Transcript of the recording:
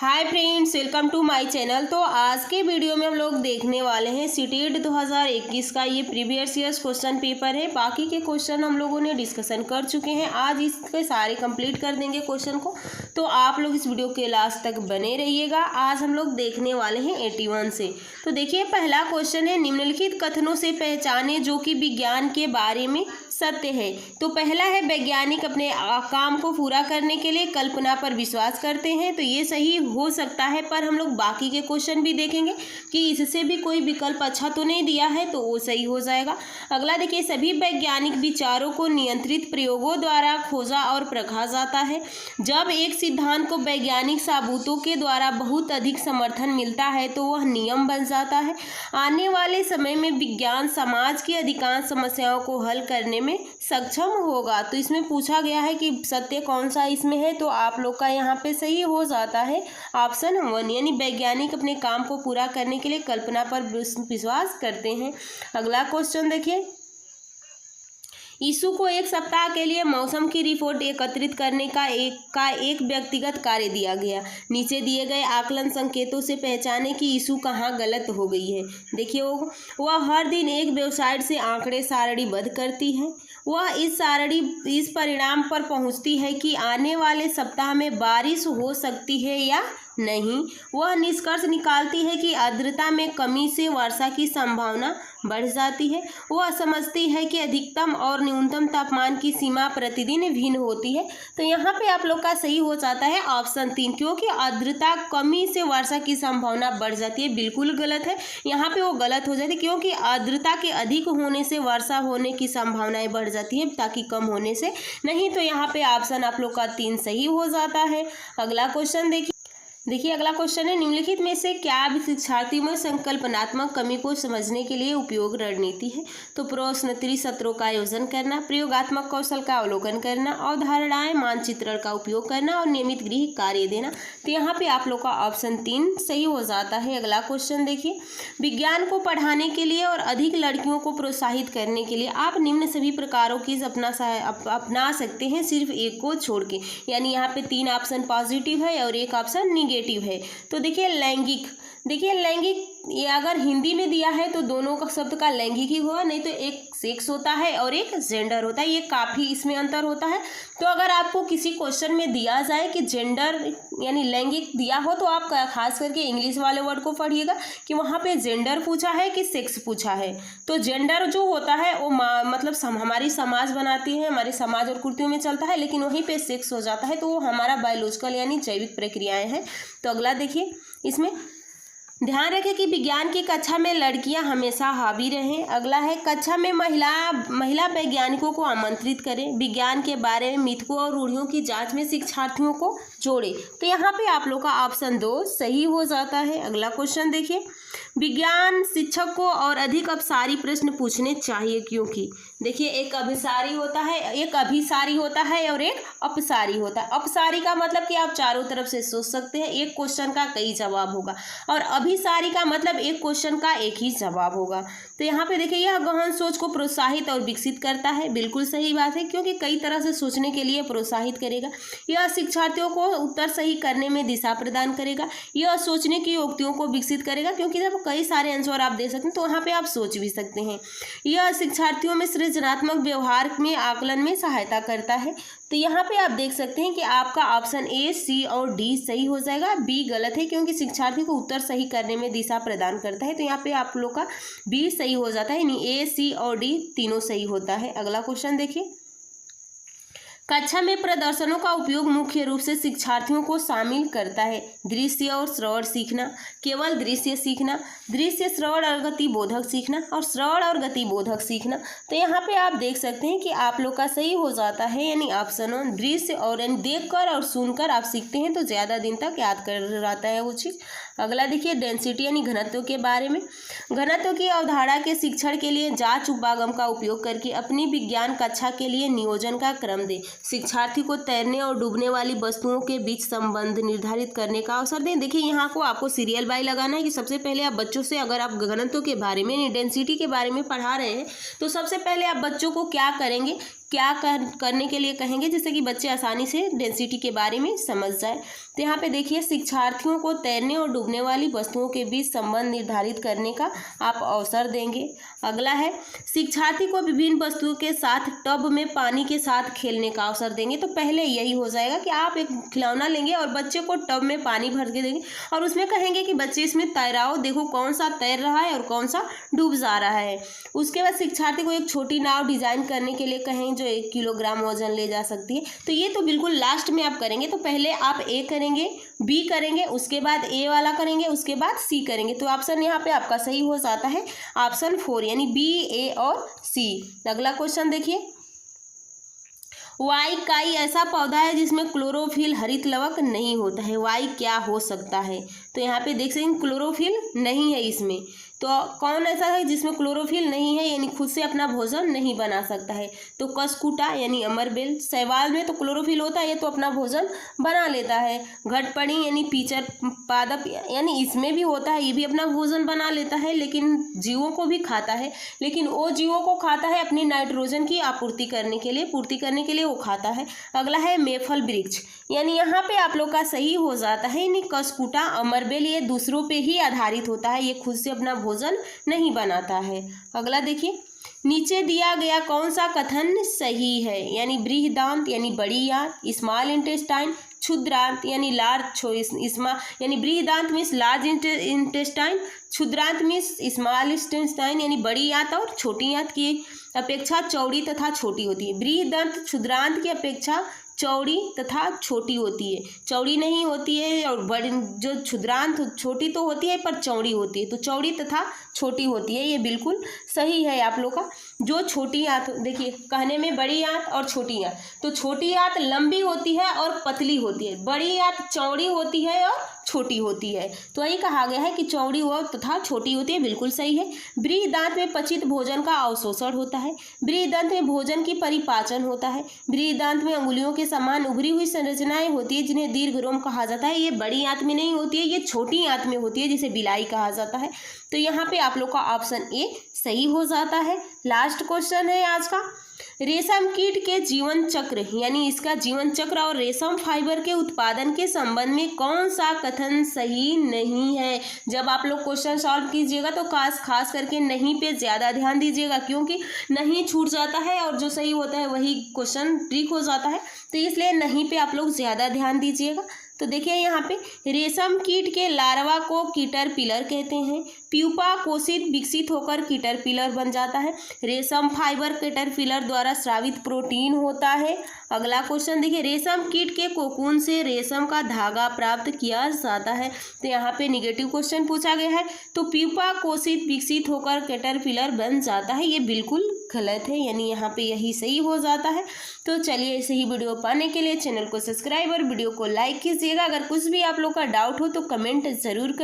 Hi friends, welcome to my channel. तो आज के वीडियो में हम लोग देखने वाले हैं सीटेट 2021 का ये प्रीवियस ईयर्स क्वेश्चन पेपर है। बाकी के क्वेश्चन हम लोगों ने डिस्कशन कर चुके हैं। आज इसके सारे कंप्लीट कर देंगे क्वेश्चन को, तो आप लोग इस वीडियो के लास्ट तक बने रहिएगा। आज हम लोग देखने वाले हैं 81 से। तो देखिए, पहला क्वेश्चन है, निम्नलिखित कथनों से पहचाने जो कि विज्ञान के बारे में सत्य है। तो पहला है, वैज्ञानिक अपने काम को पूरा करने के लिए कल्पना पर विश्वास करते हैं। तो ये सही हो सकता है, पर हम लोग बाकी के क्वेश्चन भी देखेंगे कि इससे भी कोई विकल्प अच्छा तो नहीं दिया है, तो वो सही हो जाएगा। अगला देखिए, सभी वैज्ञानिक विचारों को नियंत्रित प्रयोगों द्वारा खोजा और परखा जाता है। जब एक सिद्धांत को वैज्ञानिक सबूतों के द्वारा बहुत अधिक समर्थन मिलता है तो वह नियम बन जाता है। आने वाले समय में विज्ञान समाज की अधिकांश समस्याओं को हल करने में सक्षम होगा। तो इसमें पूछा गया है कि सत्य कौन सा इसमें है, तो आप लोग का यहाँ पे सही हो जाता है ऑप्शन 1, यानी वैज्ञानिक अपने काम को पूरा करने के लिए कल्पना पर विश्वास करते हैं। अगला क्वेश्चन देखिए, यीशु को एक सप्ताह के लिए मौसम की रिपोर्ट एकत्रित करने का एक व्यक्तिगत कार्य दिया गया। नीचे दिए गए आकलन संकेतों से पहचाने कि यीशु कहाँ गलत हो गई है। देखिए, वह हर दिन एक वेबसाइट से आंकड़े सारणीबद्ध करती है। वह इस परिणाम पर पहुंचती है कि आने वाले सप्ताह में बारिश हो सकती है या नहीं। वह निष्कर्ष निकालती है कि आर्द्रता में कमी से वर्षा की संभावना बढ़ जाती है। वह समझती है कि अधिकतम और न्यूनतम तापमान की सीमा प्रतिदिन भिन्न होती है। तो यहाँ पे आप लोग का सही हो जाता है ऑप्शन 3, क्योंकि आर्द्रता कमी से वर्षा की संभावना बढ़ जाती है। बिल्कुल गलत है, यहाँ पे वो गलत हो जाती है, क्योंकि आर्द्रता के अधिक होने से वर्षा होने की संभावनाएं बढ़ जाती है, ताकि कम होने से नहीं। तो यहाँ पे ऑप्शन आप लोग का 3 सही हो जाता है। अगला क्वेश्चन देखिए, अगला क्वेश्चन है, निम्नलिखित में से क्या शिक्षार्थियों में संकल्पनात्मक कमी को समझने के लिए उपयोग रणनीति है। तो प्रश्नोत्तरी सत्रों का आयोजन करना, प्रयोगात्मक कौशल का अवलोकन करना, अवधारणाएं मानचित्रण का उपयोग करना और नियमित गृह कार्य देना। तो यहाँ पे आप लोग का ऑप्शन 3 सही हो जाता है। अगला क्वेश्चन देखिए, विज्ञान को पढ़ाने के लिए और अधिक लड़कियों को प्रोत्साहित करने के लिए आप निम्न सभी प्रकारों की अपना सकते हैं, सिर्फ एक को छोड़ के। यानी यहाँ पे 3 ऑप्शन पॉजिटिव है और एक ऑप्शन निगेटिव है। तो देखिए, लैंगिक ये अगर हिंदी में दिया है तो दोनों का शब्द का लैंगिक ही होगा, नहीं तो एक सेक्स होता है और एक जेंडर होता है। ये काफ़ी इसमें अंतर होता है। तो अगर आपको किसी क्वेश्चन में दिया जाए कि जेंडर यानी लैंगिक दिया हो, तो आप खास करके इंग्लिश वाले वर्ड को पढ़िएगा कि वहाँ पे जेंडर पूछा है कि सेक्स पूछा है। तो जेंडर जो होता है वो मतलब हमारी समाज बनाती है, हमारे समाज और कुर्तियों में चलता है, लेकिन वहीं पे सेक्स हो जाता है तो वो हमारा बायोलॉजिकल यानी जैविक प्रक्रियाएँ हैं। तो अगला देखिए, इसमें ध्यान रखें कि विज्ञान की कक्षा में लड़कियां हमेशा हावी रहें। अगला है, कक्षा में महिला वैज्ञानिकों को आमंत्रित करें। विज्ञान के बारे में मिथकों और रूढ़ियों की जांच में शिक्षार्थियों को जोड़ें। तो यहाँ पे आप लोग का ऑप्शन 2 सही हो जाता है। अगला क्वेश्चन देखिए, विज्ञान शिक्षक को और अधिक अपसारी प्रश्न पूछने चाहिए, क्योंकि देखिए, एक अभिसारी होता है और एक अपसारी होता है। अपसारी का मतलब कि आप चारों तरफ से सोच सकते हैं, एक क्वेश्चन का कई जवाब होगा, और अभिसारी का मतलब एक क्वेश्चन का एक ही जवाब होगा। तो यहाँ पे देखिए, यह गहन सोच को प्रोत्साहित और विकसित करता है। बिल्कुल सही बात है, क्योंकि कई तरह से सोचने के लिए प्रोत्साहित करेगा। यह शिक्षार्थियों को उत्तर सही करने में दिशा प्रदान करेगा। यह सोचने की युक्तियों को विकसित करेगा, क्योंकि जब कई सारे आंसर आप दे सकते हैं तो वहाँ पे आप सोच भी सकते हैं। यह शिक्षार्थियों में सृजनात्मक व्यवहार में आकलन में सहायता करता है। तो यहाँ पे आप देख सकते हैं कि आपका ऑप्शन A, C और D सही हो जाएगा। B गलत है, क्योंकि शिक्षार्थी को उत्तर सही करने में दिशा प्रदान करता है। तो यहाँ पे आप लोग का B सही हो जाता है, यानी A, C और D तीनों सही होता है। अगला क्वेश्चन देखिए, कक्षा में प्रदर्शनों का उपयोग मुख्य रूप से शिक्षार्थियों को शामिल करता है। दृश्य और श्रवण सीखना, केवल दृश्य सीखना, दृश्य श्रवण और गतिबोधक सीखना, और श्रवण और गतिबोधक सीखना। तो यहाँ पे आप देख सकते हैं कि आप लोग का सही हो जाता है, यानी ऑप्शन 1 दृश्य और देखकर और सुनकर आप सीखते हैं तो ज़्यादा दिन तक याद कर रहता है वो चीज़। अगला देखिए, डेंसिटी यानी घनत्व के बारे में। घनत्व की अवधारणा के शिक्षण के लिए जांच उपागम का उपयोग करके अपनी विज्ञान कक्षा के लिए नियोजन का क्रम दें। शिक्षार्थी को तैरने और डूबने वाली वस्तुओं के बीच संबंध निर्धारित करने का अवसर दें। देखिए, यहाँ को आपको सीरियल बाय लगाना है कि सबसे पहले आप बच्चों से, अगर आप घनत्व के बारे में, डेंसिटी के बारे में पढ़ा रहे हैं, तो सबसे पहले आप बच्चों को क्या करेंगे क्या करने के लिए कहेंगे, जिससे कि बच्चे आसानी से डेंसिटी के बारे में समझ जाए। तो यहाँ पे देखिए, शिक्षार्थियों को तैरने और डूबने वाली वस्तुओं के बीच संबंध निर्धारित करने का आप अवसर देंगे। अगला है, शिक्षार्थी को विभिन्न वस्तुओं के साथ टब में पानी के साथ खेलने का अवसर देंगे। तो पहले यही हो जाएगा कि आप एक खिलौना लेंगे और बच्चे को टब में पानी भर के देंगे और उसमें कहेंगे कि बच्चे इसमें तैराओ, देखो कौन सा तैर रहा है और कौन सा डूब जा रहा है। उसके बाद शिक्षार्थी को एक छोटी नाव डिजाइन करने के लिए कहें जो 1 किलोग्राम वजन ले जा सकती है। तो ये तो बिल्कुल लास्ट में आप करेंगे। तो पहले आप ए करेंगे, बी करेंगे, उसके बाद ए वाला करेंगे, उसके बाद सी करेंगे। तो ऑप्शन यहाँ पे आपका सही हो जाता है ऑप्शन 4, यानी बी, ए और सी। अगला क्वेश्चन देखिए, वाई काई ऐसा पौधा है जिसमें क्लोरोफिल हरित लवक नहीं होता है। वाई क्या हो सकता है? तो यहाँ पे देख सकते हैं क्लोरोफिल नहीं है इसमें। तो कौन ऐसा है जिसमें क्लोरोफिल नहीं है, यानी खुद से अपना भोजन नहीं बना सकता है? तो कसकुटा यानी अमरबेल। शैवाल में तो क्लोरोफिल होता है, ये तो अपना भोजन बना लेता है। घटपड़ी यानी पीचर पादप, यानी इसमें भी होता है, ये भी अपना भोजन बना लेता है, लेकिन जीवों को भी खाता है। लेकिन वो जीवों को खाता है अपनी नाइट्रोजन की पूर्ति करने के लिए वो खाता है। अगला है मेफल वृक्ष, यानी यहाँ पे आप लोग का सही हो जाता है, यानी कसकुटा अमरबेल ये दूसरों पे ही आधारित होता है, ये खुद से अपना भोजन नहीं बनाता है। अगला देखिए, नीचे दिया गया कौन सा कथन सही है? यानी बृहदांत यानी बड़ी आंत, स्मॉल इंटेस्टाइन, क्षुद्रांत यानी लार्ज यानी बृहदांत मीन्स लार्ज इंटेस्टाइन, क्षुद्रांत मीन्स स्मॉल इंटेस्टाइन यानी बड़ी आंत और छोटी आंत की अपेक्षा चौड़ी तथा छोटी होती है। बृहदांत क्षुद्रांत की अपेक्षा चौड़ी तथा छोटी होती है, चौड़ी नहीं होती है। और बड़ी जो क्षुद्रांत छोटी तो होती है पर चौड़ी होती है, तो चौड़ी तथा छोटी होती है, ये बिल्कुल सही है आप लोग का। जो छोटी आंत, देखिए कहने में बड़ी आंत और छोटी आंत, तो छोटी आंत लंबी होती है और पतली होती है, बड़ी आंत चौड़ी होती है और छोटी होती है। तो यही कहा गया है कि चौड़ी हो तथा छोटी होती है, बिल्कुल सही है। बृहदांत में पचित भोजन का अवशोषण होता है। बृहदांत में भोजन की परिपाचन होता है। बृहदांत में अंगुलियों के समान उभरी हुई संरचनाएं होती है जिन्हें दीर्घरोम कहा जाता है। ये बड़ी आंत में नहीं होती है, ये छोटी आंत में होती है जिसे बिलाई कहा जाता है। तो यहाँ पे आप लोग का ऑप्शन ए सही हो जाता है। लास्ट क्वेश्चन है आज का, रेशम कीट के जीवन चक्र यानी इसका जीवन चक्र और रेशम फाइबर के उत्पादन के संबंध में कौन सा कथन सही नहीं है? जब आप लोग क्वेश्चन सॉल्व कीजिएगा तो खास करके नहीं पे ज़्यादा ध्यान दीजिएगा, क्योंकि नहीं छूट जाता है और जो सही होता है वही क्वेश्चन ट्रिक हो जाता है, तो इसलिए नहीं पे आप लोग ज़्यादा ध्यान दीजिएगा। तो देखिए यहाँ पे, रेशम कीट के लार्वा को कैटरपिलर कहते हैं। प्यूपा कोशित विकसित होकर कैटरपिलर बन जाता है। रेशम फाइबर कैटरपिलर द्वारा स्रावित प्रोटीन होता है। अगला क्वेश्चन देखिए, रेशम कीट के कोकून से रेशम का धागा प्राप्त किया जाता है। तो यहाँ पे निगेटिव क्वेश्चन पूछा गया है, तो प्यूपा कोशित विकसित होकर कैटरपिलर बन जाता है, ये बिल्कुल गलत है, यानी यहाँ पे यही सही हो जाता है। तो चलिए, ऐसे ही वीडियो पाने के लिए चैनल को सब्सक्राइब और वीडियो को लाइक कीजिएगा। अगर कुछ भी आप लोग का डाउट हो तो कमेंट ज़रूर कर